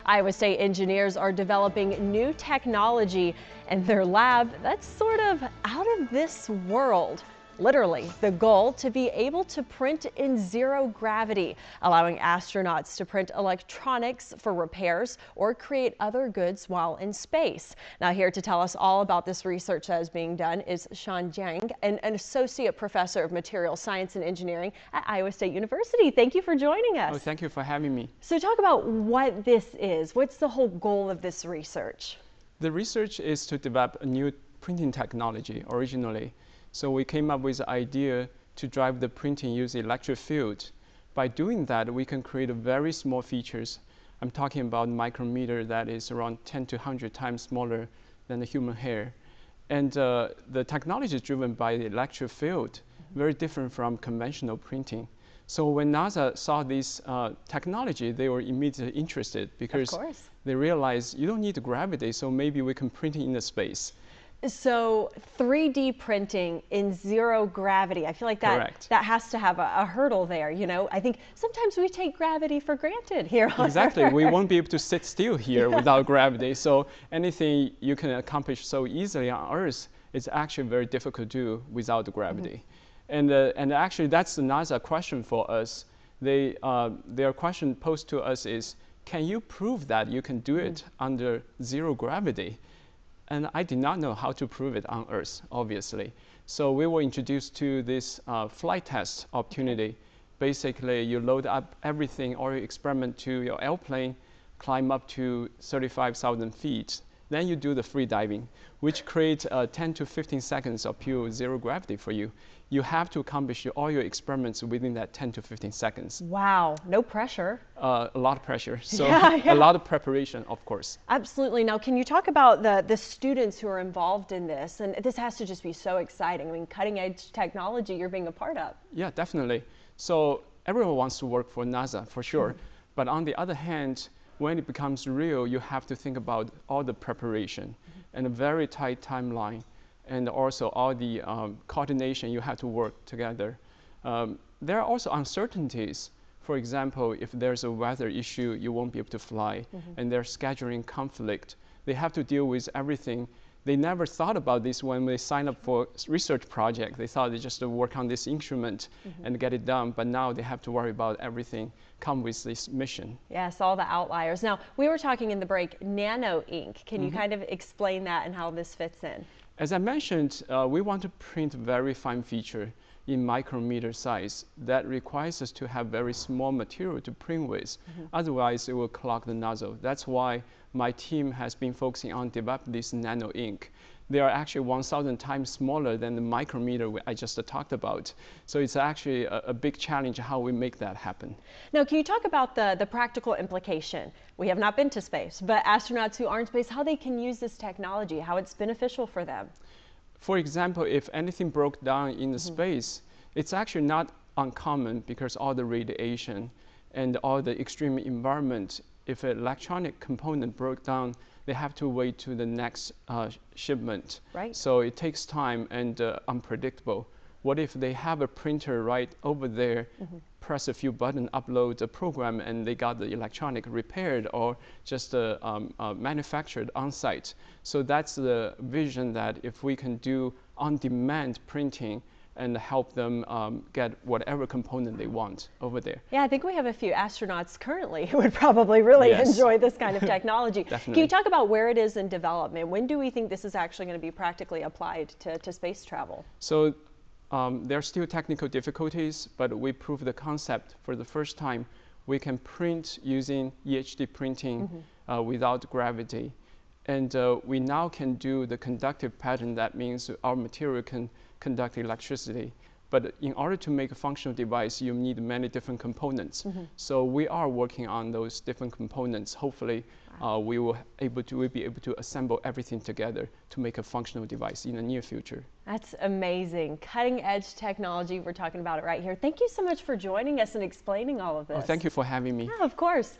Iowa State engineers are developing new technology in their lab that's sort of out of this world. Literally, the goal to be able to print in zero gravity, allowing astronauts to print electronics for repairs or create other goods while in space. Now, here to tell us all about this research that is being done is Shan Jiang, an associate professor of material science and engineering at Iowa State University. Thank you for joining us. Oh, thank you for having me. So talk about what this is. What's the whole goal of this research? The research is to develop a new printing technology originally. So we came up with the idea to drive the printing using electric field. By doing that, we can create a very small features. I'm talking about micrometer that is around 10 to 100 times smaller than the human hair. And the technology is driven by the electric field, very different from conventional printing. So when NASA saw this technology, they were immediately interested because they realized you don't need gravity, so maybe we can print it in the space. So 3D printing in zero gravity, I feel like that has to have a hurdle there. You know, I think sometimes we take gravity for granted here on Earth. We won't be able to sit still here without gravity. So anything you can accomplish so easily on Earth is actually very difficult to do without gravity. And actually that's the NASA question for us. Their question posed to us is, can you prove that you can do it under zero gravity? And I did not know how to prove it on Earth, obviously. So we were introduced to this flight test opportunity. Basically, you load up everything or you experiment to your airplane, climb up to 35,000 feet. Then you do the free diving, which creates 10 to 15 seconds of pure zero gravity for you. You have to accomplish all your experiments within that 10 to 15 seconds. Wow, no pressure. A lot of pressure, so a lot of preparation, of course. Absolutely. Now, can you talk about the students who are involved in this? And this has to just be so exciting. I mean, cutting edge technology you're being a part of. Yeah, definitely. So everyone wants to work for NASA, for sure. But on the other hand, when it becomes real, you have to think about all the preparation and a very tight timeline, and also all the coordination you have to work together. There are also uncertainties. For example, if there's a weather issue, you won't be able to fly, and there's scheduling conflict. They have to deal with everything. They never thought about this when they signed up for research project. They thought they just work on this instrument and get it done, but now they have to worry about everything come with this mission. Yes, all the outliers. Now, we were talking in the break, nano ink. Can you kind of explain that and how this fits in? As I mentioned, we want to print very fine feature in micrometer size. That requires us to have very small material to print with. Otherwise, it will clog the nozzle. That's why my team has been focusing on developing this nano ink. They are actually 1,000 times smaller than the micrometer I just talked about. So it's actually a big challenge how we make that happen. Now, can you talk about the practical implication? We have not been to space, but astronauts who are in space, how they can use this technology, how it's beneficial for them? For example, if anything broke down in the space, it's actually not uncommon because all the radiation and all the extreme environment, if an electronic component broke down, they have to wait to the next shipment. So it takes time and unpredictable. What if they have a printer right over there, press a few buttons, upload a program, and they got the electronic repaired or just manufactured on site? So that's the vision that if we can do on-demand printing and help them get whatever component they want over there. Yeah, I think we have a few astronauts currently who would probably really enjoy this kind of technology. Can you talk about where it is in development? When do we think this is actually going to be practically applied to space travel? So there are still technical difficulties, but we proved the concept for the first time. We can print using EHD printing without gravity. And we now can do the conductive pattern. That means our material can conduct electricity. But in order to make a functional device, you need many different components. So we are working on those different components. Hopefully, we'll be able to assemble everything together to make a functional device in the near future. That's amazing. Cutting edge technology. We're talking about it right here. Thank you so much for joining us and explaining all of this. Oh, thank you for having me. Yeah, of course.